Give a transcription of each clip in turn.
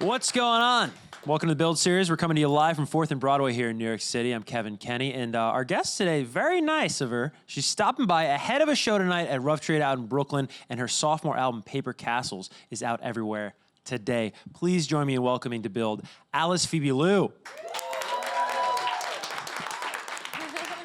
What's going on? Welcome to the Build Series. We're coming to you live from 4th and Broadway here in New York City. I'm Kevin Kenny, and our guest today, very nice of her. She's stopping by ahead of a show tonight at Rough Trade out in Brooklyn, and her sophomore album, Paper Castles, is out everywhere today. Please join me in welcoming to Build, Alice Phoebe Lou.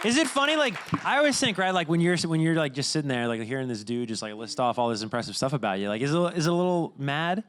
Is it funny? Like, I always think, right, like when you're like just sitting there, like hearing this dude just like list off all this impressive stuff about you, like is it a little mad?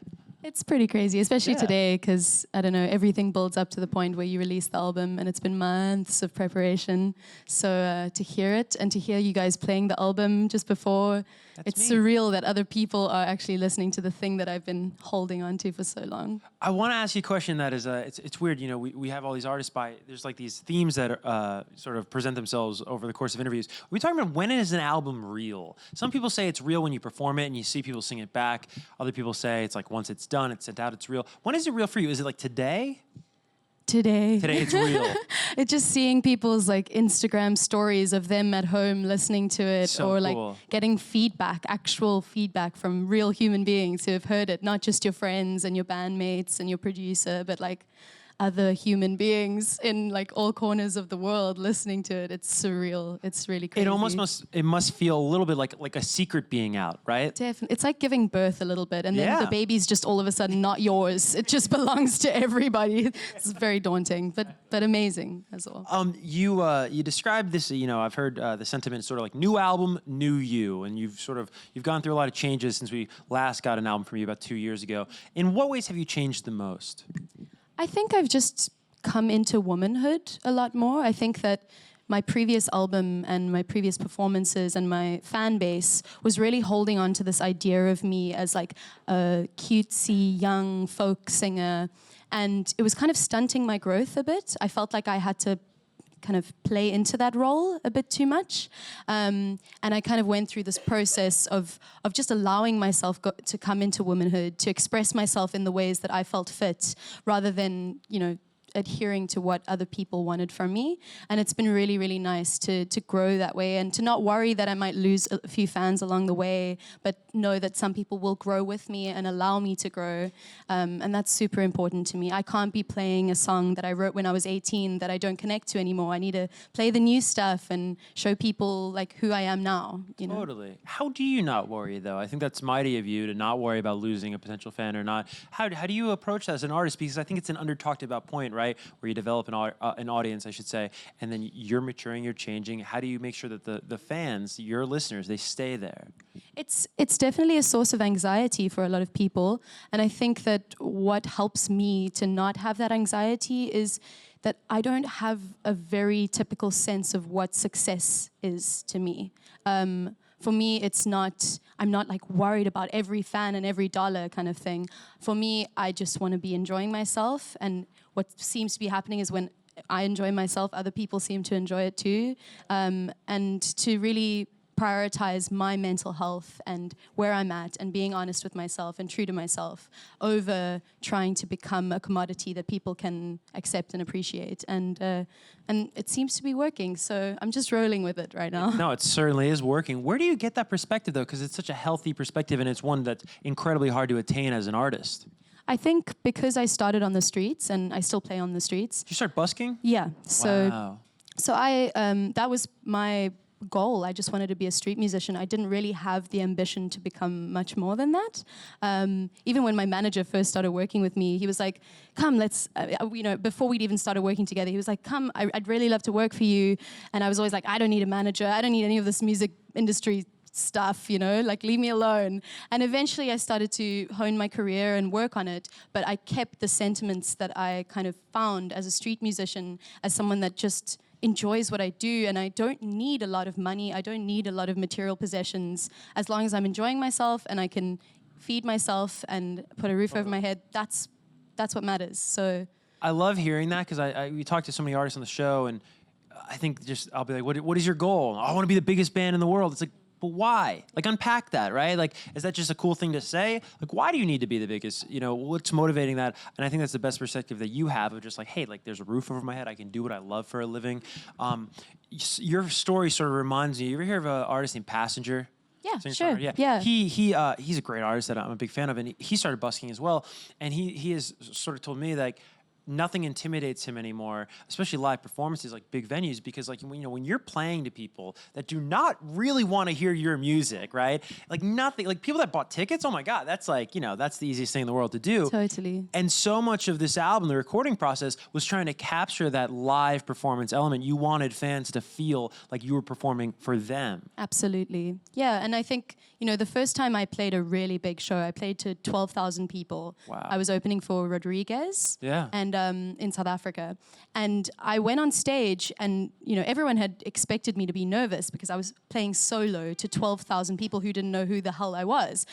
It's pretty crazy, especially today, because, I don't know, everything builds up to the point where you release the album, and it's been months of preparation. So to hear it, and to hear you guys playing the album just before, it's surreal that other people are actually listening to the thing that I've been holding on to for so long. I want to ask you a question that is, it's weird, you know, we have all these artists there's like these themes that sort of present themselves over the course of interviews. We're talking about, when is an album real? Some people say it's real when you perform it and you see people sing it back. Other people say it's like once it's done, it's sent out, it's real. When is it real for you? Is it like today? Today it's real. It's just seeing people's like Instagram stories of them at home listening to it, so or cool. like getting feedback, actual feedback from real human beings who have heard it, not just your friends and your bandmates and your producer, but like other human beings in like all corners of the world listening to it. It's surreal. It's really crazy. It must feel a little bit like a secret being out, right? Definitely. It's like giving birth a little bit, and then the baby's just all of a sudden not yours. It just belongs to everybody. It's very daunting, but amazing as well. You described this, you know, I've heard the sentiment sort of like new album, new you, and you've gone through a lot of changes since we last got an album from you about 2 years ago. In what ways have you changed the most? I think I've just come into womanhood a lot more. I think that my previous album and my previous performances and my fan base was really holding on to this idea of me as like a cutesy young folk singer, and it was kind of stunting my growth a bit. I felt like I had to kind of play into that role a bit too much. And I kind of went through this process of just allowing myself to come into womanhood, to express myself in the ways that I felt fit, rather than, you know, adhering to what other people wanted from me. And it's been really, really nice to grow that way, and to not worry that I might lose a few fans along the way, but know that some people will grow with me and allow me to grow. And that's super important to me. I can't be playing a song that I wrote when I was 18 that I don't connect to anymore. I need to play the new stuff and show people like who I am now, you know? Totally. How do you not worry, though? I think that's mighty of you to not worry about losing a potential fan or not. How do you approach that as an artist? Because I think it's an under-talked about point, right? Where you develop an audience, I should say, and then you're maturing, you're changing. How do you make sure that the fans, your listeners, they stay there? It's definitely a source of anxiety for a lot of people, and I think that what helps me to not have that anxiety is that I don't have a very typical sense of what success is to me. For me, I'm not like worried about every fan and every dollar kind of thing. For me, I just want to be enjoying myself, and what seems to be happening is when I enjoy myself, other people seem to enjoy it too. And to really prioritize my mental health and where I'm at, and being honest with myself and true to myself, over trying to become a commodity that people can accept and appreciate. And it seems to be working, so I'm just rolling with it right now. No, it certainly is working. Where do you get that perspective, though? Because it's such a healthy perspective, and it's one that's incredibly hard to attain as an artist. I think because I started on the streets, and I still play on the streets. Did you start busking? Yeah. Wow. So I that was my goal. I just wanted to be a street musician. I didn't really have the ambition to become much more than that. Even when my manager first started working with me, he was like, come, let's, you know, before we'd even started working together, he was like, come, I'd really love to work for you. And I was always like, I don't need a manager. I don't need any of this music industry stuff, you know, like leave me alone. And eventually I started to hone my career and work on it, but I kept the sentiments that I kind of found as a street musician, as someone that just enjoys what I do, and I don't need a lot of money, I don't need a lot of material possessions. As long as I'm enjoying myself and I can feed myself and put a roof over my head, that's what matters. So I love hearing that, because we talk to so many artists on the show, and I think I'll be like, what is your goal? I want to be the biggest band in the world. It's like, but why? Like, unpack that, right? Like, is that just a cool thing to say? Like, why do you need to be the biggest? You know, what's motivating that? And I think that's the best perspective that you have, of just like, hey, like, there's a roof over my head. I can do what I love for a living. Your story sort of reminds me, you ever hear of an artist named Passenger? Yeah, singer-songwriter. sure. Yeah. He's a great artist that I'm a big fan of, and he started busking as well. And he has sort of told me that nothing intimidates him anymore, especially live performances, like big venues, because like, you know, when you're playing to people that do not really want to hear your music, right? Like nothing, like people that bought tickets, oh my God, that's like, you know, that's the easiest thing in the world to do. Totally. And so much of this album, the recording process, was trying to capture that live performance element. You wanted fans to feel like you were performing for them. Absolutely. Yeah. And I think, you know, the first time I played a really big show, I played to 12,000 people. Wow. I was opening for Rodriguez. Yeah. And in South Africa. And I went on stage and, you know, everyone had expected me to be nervous because I was playing solo to 12,000 people who didn't know who the hell I was.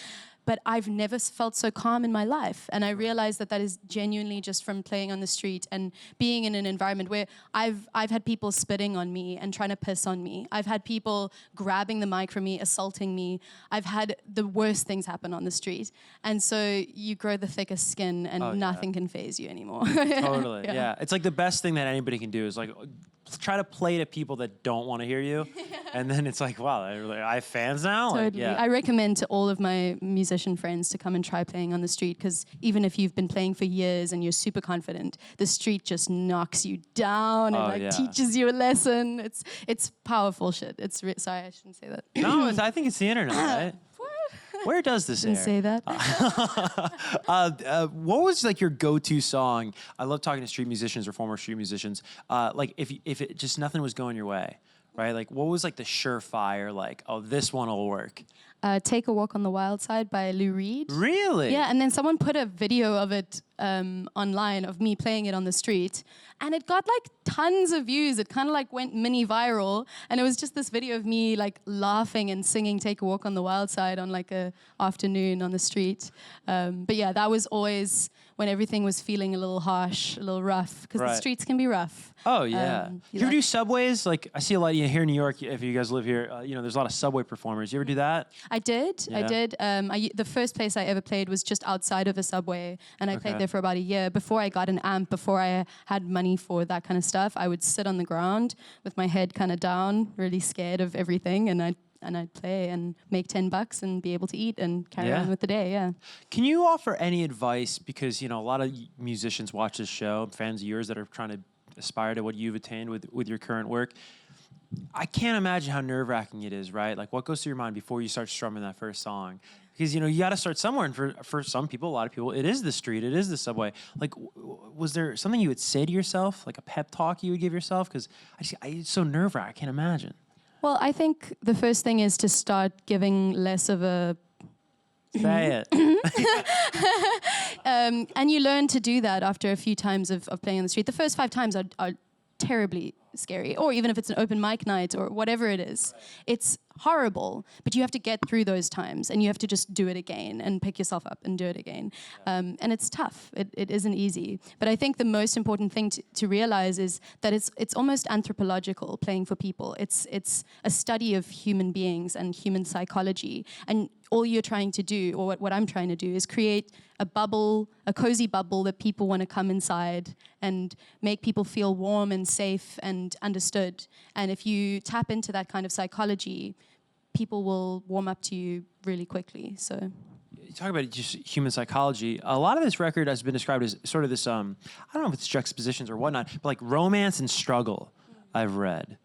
But I've never felt so calm in my life. And I realized that that is genuinely just from playing on the street and being in an environment where I've had people spitting on me and trying to piss on me. I've had people grabbing the mic from me, assaulting me. I've had the worst things happen on the street. And so you grow the thickest skin and nothing can faze you anymore. Totally, yeah. It's like the best thing that anybody can do is like try to play to people that don't want to hear you. And then it's like, wow, I have fans now? Totally. Like, yeah. I recommend to all of my musician friends to come and try playing on the street, because even if you've been playing for years and you're super confident, the street just knocks you down and teaches you a lesson. It's powerful shit. Sorry, I shouldn't say that. No, I think it's the internet, right? Where does this air? Didn't say that. What was like your go-to song? I love talking to street musicians or former street musicians. Like if it just nothing was going your way, right? Like what was like the surefire, like, oh, this one will work? Take a Walk on the Wild Side by Lou Reed. Really? Yeah, and then someone put a video of it online of me playing it on the street, and it got like tons of views. It kind of like went mini viral, and it was just this video of me like laughing and singing Take a Walk on the Wild Side on like a afternoon on the street. But yeah, that was always when everything was feeling a little harsh, a little rough, because the streets can be rough. Oh yeah. You ever do subways? Like I see a lot here in New York. If you guys live here, you know, there's a lot of subway performers. You ever do that? I did. Yeah. I did. The first place I ever played was just outside of a subway, and I played there for about a year. Before I got an amp, before I had money for that kind of stuff, I would sit on the ground with my head kind of down, really scared of everything, and I'd play and make $10 and be able to eat and carry on with the day. Yeah. Can you offer any advice? Because, you know, a lot of musicians watch this show, fans of yours that are trying to aspire to what you've attained with your current work. I can't imagine how nerve-wracking it is, right? Like what goes through your mind before you start strumming that first song? Because, you know, you got to start somewhere. And for some people, a lot of people, it is the street, it is the subway. Like, was there something you would say to yourself, like a pep talk you would give yourself? Because it's so nerve-wracking, I can't imagine. Well, I think the first thing is to start giving less of a... Say it. And you learn to do that after a few times of playing on the street. The first 5 times are terribly scary, or even if it's an open mic night or whatever it is. It's horrible, but you have to get through those times, and you have to just do it again and pick yourself up and do it again. And it's tough. It isn't easy. But I think the most important thing to realize is that it's almost anthropological, playing for people. It's a study of human beings and human psychology. And all you're trying to do, or what I'm trying to do, is create a bubble, a cozy bubble that people want to come inside and make people feel warm and safe and understood. And if you tap into that kind of psychology, people will warm up to you really quickly. So you talk about just human psychology. A lot of this record has been described as sort of this, I don't know if it's juxtapositions or whatnot, but like romance and struggle, I've read.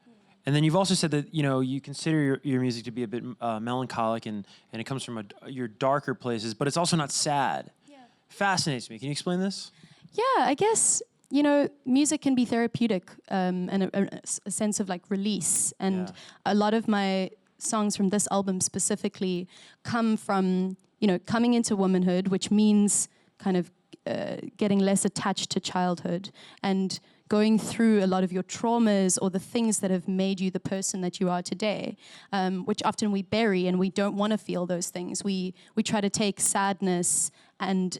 And then you've also said that, you know, you consider your music to be a bit melancholic and it comes from your darker places, but it's also not sad. Yeah. Fascinates me. Can you explain this? Yeah, I guess, you know, music can be therapeutic and a sense of like release. And a lot of my songs from this album specifically come from, you know, coming into womanhood, which means kind of getting less attached to childhood and going through a lot of your traumas or the things that have made you the person that you are today, which often we bury and we don't want to feel those things. We try to take sadness and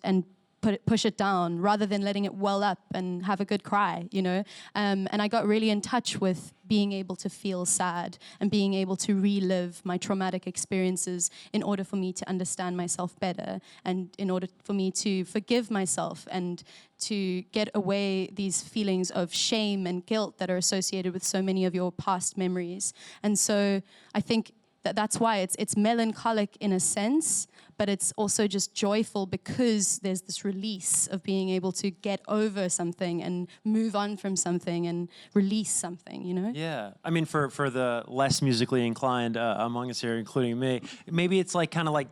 push it down rather than letting it well up and have a good cry, you know. And I got really in touch with being able to feel sad and being able to relive my traumatic experiences in order for me to understand myself better and in order for me to forgive myself and to get away these feelings of shame and guilt that are associated with so many of your past memories. And so I think that's why it's melancholic in a sense, but it's also just joyful because there's this release of being able to get over something and move on from something and release something, you know? Yeah, I mean, for the less musically inclined among us here, including me, maybe it's like kind of like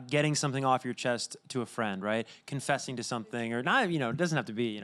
getting something off your chest to a friend, right? Confessing to something, or not, it doesn't have to be,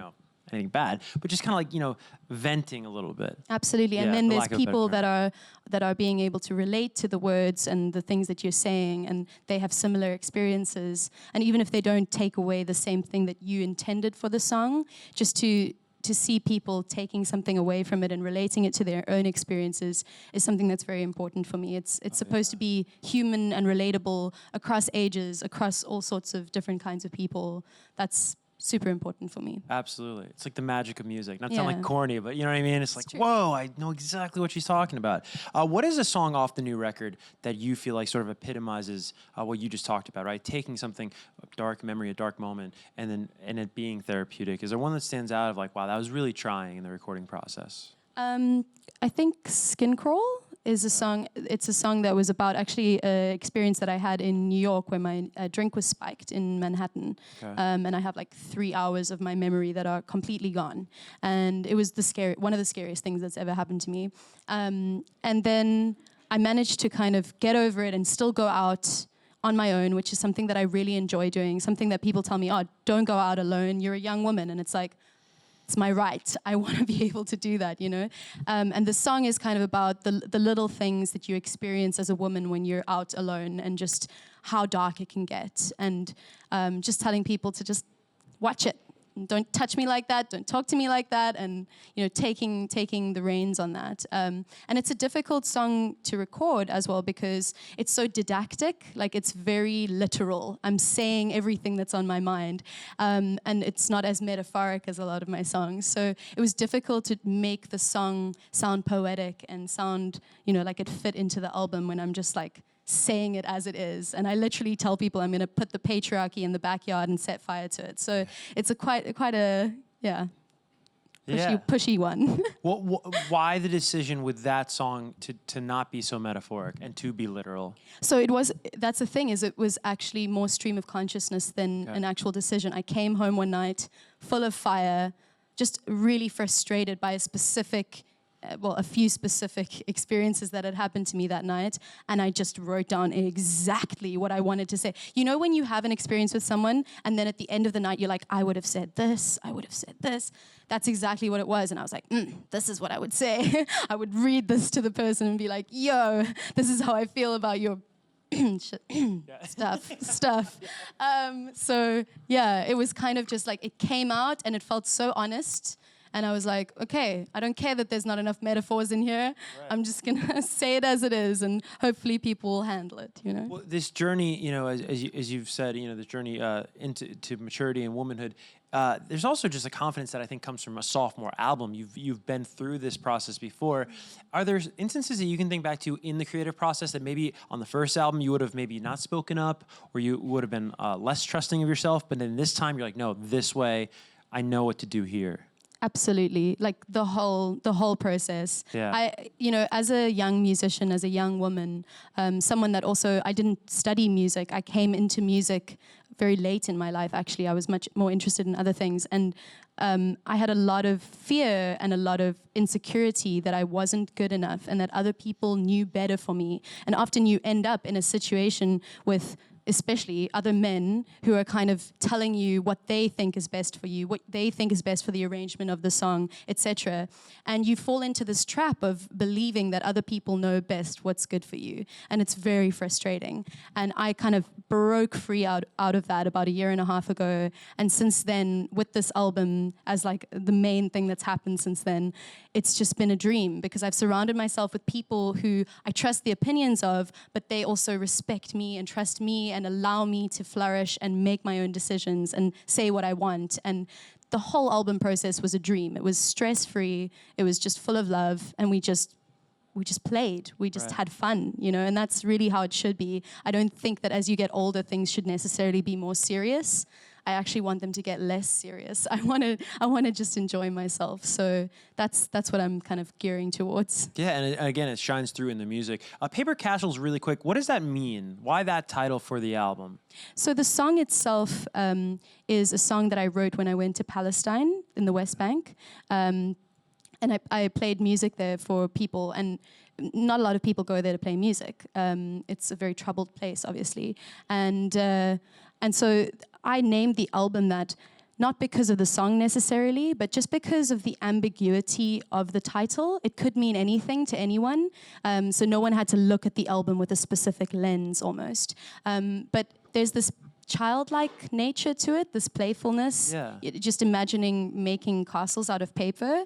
anything bad, but just kind of like, venting a little bit. Absolutely. Yeah, And then for there's lack of a better people term. that are being able to relate to the words and the things that you're saying, and they have similar experiences. And even if they don't take away the same thing that you intended for the song, just to see people taking something away from it and relating it to their own experiences is something that's very important for me. It's supposed to be human and relatable across ages, across all sorts of different kinds of people. That's super important for me. Absolutely. It's like the magic of music. Not Yeah. sound like corny, but you know what I mean? It's like, true. whoa, I know exactly what she's talking about. What is a song off the new record that you feel like sort of epitomizes what you just talked about, right? Taking something, a dark memory, a dark moment, and it being therapeutic. Is there one that stands out of like, wow, that was really trying in the recording process? I think Skin Crawl is a song. It's a song that was about actually an experience that I had in New York where my drink was spiked in Manhattan. Okay. And I have like 3 hours of my memory that are completely gone. And it was one of the scariest things that's ever happened to me. And then I managed to kind of get over it and still go out on my own, which is something that I really enjoy doing, something that people tell me, oh, don't go out alone, you're a young woman. And it's like, it's my right. I want to be able to do that, And the song is kind of about the little things that you experience as a woman when you're out alone and just how dark it can get. And just telling people to just watch it. Don't touch me like that. Don't talk to me like that. And, taking the reins on that. And it's a difficult song to record as well because it's so didactic. Like, it's very literal. I'm saying everything that's on my mind. And it's not as metaphoric as a lot of my songs. So it was difficult to make the song sound poetic and sound, like it fit into the album when I'm just like, saying it as it is. And I literally tell people I'm going to put the patriarchy in the backyard and set fire to it. So it's quite a pushy one. Why the decision with that song to not be so metaphoric and to be literal? So that's the thing, is it was actually more stream of consciousness than an actual decision. I came home one night full of fire, just really frustrated by a few specific experiences that had happened to me that night, and I just wrote down exactly what I wanted to say. When you have an experience with someone, and then at the end of the night, you're like, I would have said this, I would have said this. That's exactly what it was, and I was like, this is what I would say. I would read this to the person and be like, yo, this is how I feel about your stuff. So yeah, it was kind of just like, it came out and it felt so honest. And I was like, okay, I don't care that there's not enough metaphors in here. Right. I'm just going to say it as it is, and hopefully people will handle it, Well, this journey, as you've said, this journey into maturity and womanhood, there's also just a confidence that I think comes from a sophomore album. You've been through this process before. Are there instances that you can think back to in the creative process that maybe on the first album you would have maybe not spoken up, or you would have been less trusting of yourself, but then this time you're like, no, this way, I know what to do here? Absolutely, like the whole process. Yeah. As a young musician, as a young woman, someone that also, I didn't study music. I came into music very late in my life, actually. I was much more interested in other things. And I had a lot of fear and a lot of insecurity that I wasn't good enough and that other people knew better for me. And often you end up in a situation with especially other men who are kind of telling you what they think is best for you, what they think is best for the arrangement of the song, etc. And you fall into this trap of believing that other people know best what's good for you. And it's very frustrating. And I kind of broke free out of that about 1.5 years ago. And since then, with this album as like the main thing that's happened since then, it's just been a dream because I've surrounded myself with people who I trust the opinions of, but they also respect me and trust me and allow me to flourish and make my own decisions and say what I want. And the whole album process was a dream. It was stress-free. It was just full of love. And we just played. We just had fun, and that's really how it should be. I don't think that as you get older, things should necessarily be more serious. I actually want them to get less serious. I want to just enjoy myself. So that's what I'm kind of gearing towards. Yeah, and again, it shines through in the music. Paper Casuals, really quick, what does that mean? Why that title for the album? So the song itself is a song that I wrote when I went to Palestine in the West Bank. And I played music there for people, and not a lot of people go there to play music. It's a very troubled place, obviously. And so I named the album that, not because of the song necessarily, but just because of the ambiguity of the title. It could mean anything to anyone. So no one had to look at the album with a specific lens almost. But there's this childlike nature to it, this playfulness. Yeah. Just imagining making castles out of paper,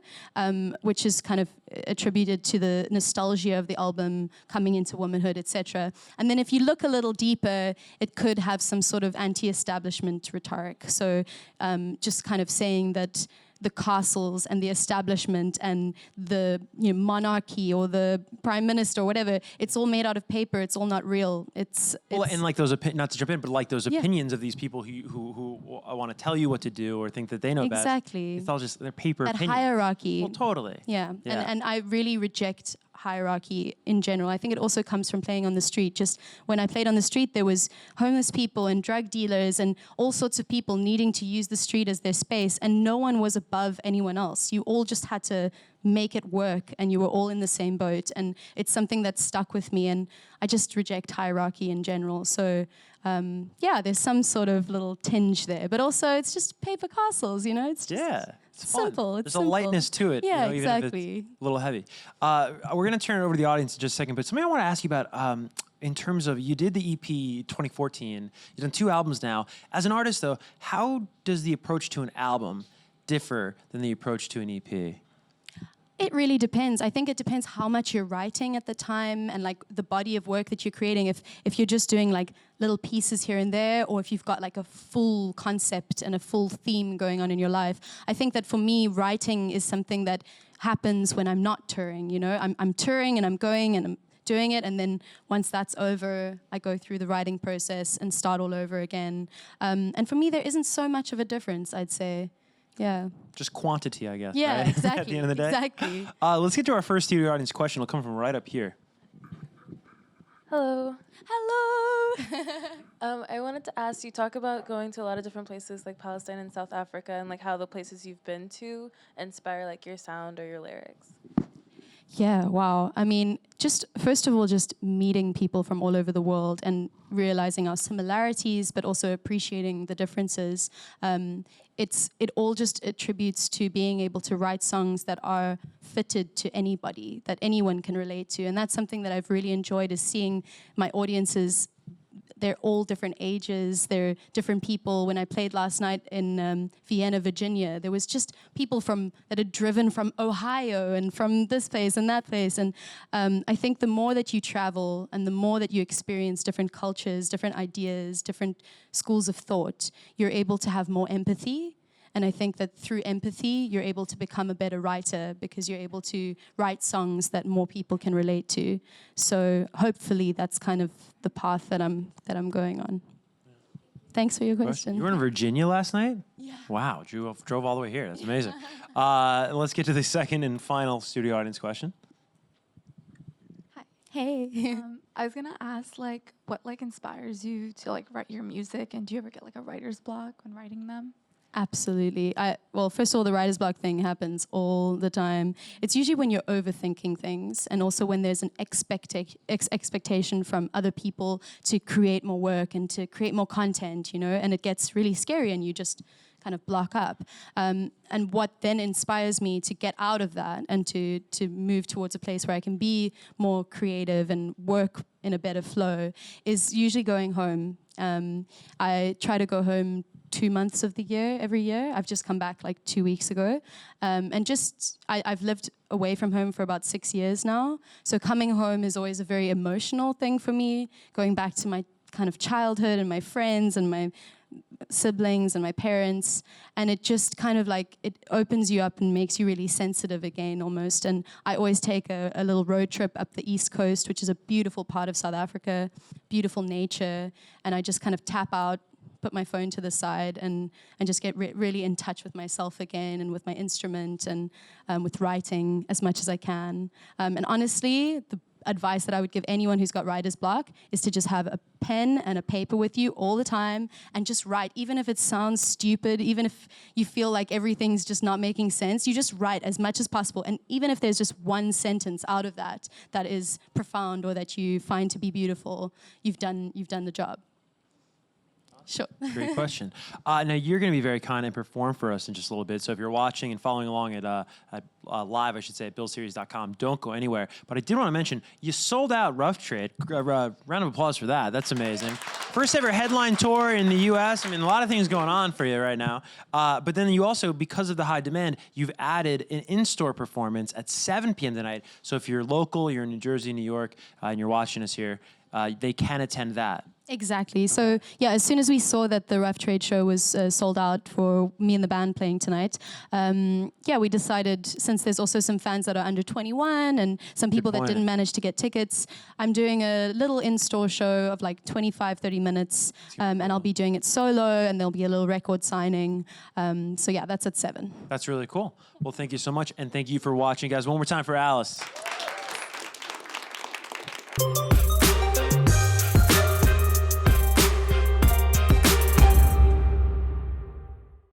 which is kind of attributed to the nostalgia of the album coming into womanhood, etc. And then if you look a little deeper, it could have some sort of anti-establishment rhetoric. So just kind of saying that the castles and the establishment and the monarchy or the prime minister or whatever, it's all made out of paper. It's all not real. Well, and like those not to jump in, but like those opinions of these people who want to tell you what to do or think that they know best. Exactly. It's all just their paper that opinions. hierarchy. Well, totally. Yeah. And I really reject hierarchy in general. I think it also comes from playing on the street. Just when I played on the street, there was homeless people and drug dealers and all sorts of people needing to use the street as their space, and no one was above anyone else. You all just had to make it work, and you were all in the same boat. And it's something that stuck with me, and I just reject hierarchy in general. So there's some sort of little tinge there, but also it's just paper castles, it's just It's fun. simple. There's a lightness to it. Yeah, even exactly. if it's a little heavy. We're going to turn it over to the audience in just a second, but something I want to ask you about in terms of, you did the EP 2014, you've done 2 albums now. As an artist, though, how does the approach to an album differ than the approach to an EP? It really depends. I think it depends how much you're writing at the time and like the body of work that you're creating. If you're just doing like little pieces here and there, or if you've got like a full concept and a full theme going on in your life. I think that for me, writing is something that happens when I'm not touring. I'm touring and I'm going and I'm doing it, and then once that's over, I go through the writing process and start all over again. And for me, there isn't so much of a difference, I'd say. Yeah. Just quantity, I guess. Yeah, right? exactly. At the end of the day. Exactly. Let's get to our first studio audience question. It'll come from right up here. Hello. Hello. I wanted to ask, you talk about going to a lot of different places like Palestine and South Africa, and like how the places you've been to inspire like your sound or your lyrics. Yeah, wow. I mean, just first of all, just meeting people from all over the world and realizing our similarities, but also appreciating the differences. It all just attributes to being able to write songs that are fitted to anybody, that anyone can relate to. And that's something that I've really enjoyed, is seeing my audiences. They're all different ages. They're different people. When I played last night in Vienna, Virginia, there was just people that had driven from Ohio and from this place and that place. And I think the more that you travel and the more that you experience different cultures, different ideas, different schools of thought, you're able to have more empathy. And I think that through empathy, you're able to become a better writer, because you're able to write songs that more people can relate to. So hopefully that's kind of the path that I'm going on. Thanks for your question. You were in Virginia last night? Yeah. Wow, drove all the way here. That's amazing. Let's get to the second and final studio audience question. Hi. Hey. I was gonna ask, what inspires you to write your music, and do you ever get a writer's block when writing them? Absolutely. Well, first of all, the writer's block thing happens all the time. It's usually when you're overthinking things, and also when there's an expectation from other people to create more work and to create more content, and it gets really scary and you just kind of block up. And what then inspires me to get out of that and to move towards a place where I can be more creative and work in a better flow is usually going home. I try to go home 2 months of the year, every year. I've just come back 2 weeks ago. I've lived away from home for about 6 years now. So coming home is always a very emotional thing for me, going back to my kind of childhood and my friends and my siblings and my parents. And it just kind of it opens you up and makes you really sensitive again almost. And I always take a little road trip up the East Coast, which is a beautiful part of South Africa, beautiful nature. And I just kind of tap out, put my phone to the side and just get really in touch with myself again and with my instrument and with writing as much as I can. And honestly, the advice that I would give anyone who's got writer's block is to just have a pen and a paper with you all the time and just write. Even if it sounds stupid, even if you feel like everything's just not making sense, you just write as much as possible. And even if there's just one sentence out of that that is profound or that you find to be beautiful, you've done the job. Sure. Great question. Now, you're going to be very kind and perform for us in just a little bit. So if you're watching and following along at live, I should say, at billseries.com, don't go anywhere. But I did want to mention, you sold out Rough Trade. Round of applause for that. That's amazing. First ever headline tour in the U.S. I mean, a lot of things going on for you right now. But then you also, because of the high demand, you've added an in-store performance at 7 p.m. tonight. So if you're local, you're in New Jersey, New York, and you're watching us here, they can attend that. Exactly. So yeah, as soon as we saw that the Rough Trade show was sold out for me and the band playing tonight, we decided, since there's also some fans that are under 21 and some people that didn't manage to get tickets, I'm doing a little in-store show of like 25, 30 minutes, and I'll be doing it solo, and there'll be a little record signing. So yeah, that's at 7. That's really cool. Well, thank you so much, and thank you for watching, guys. One more time for Alice.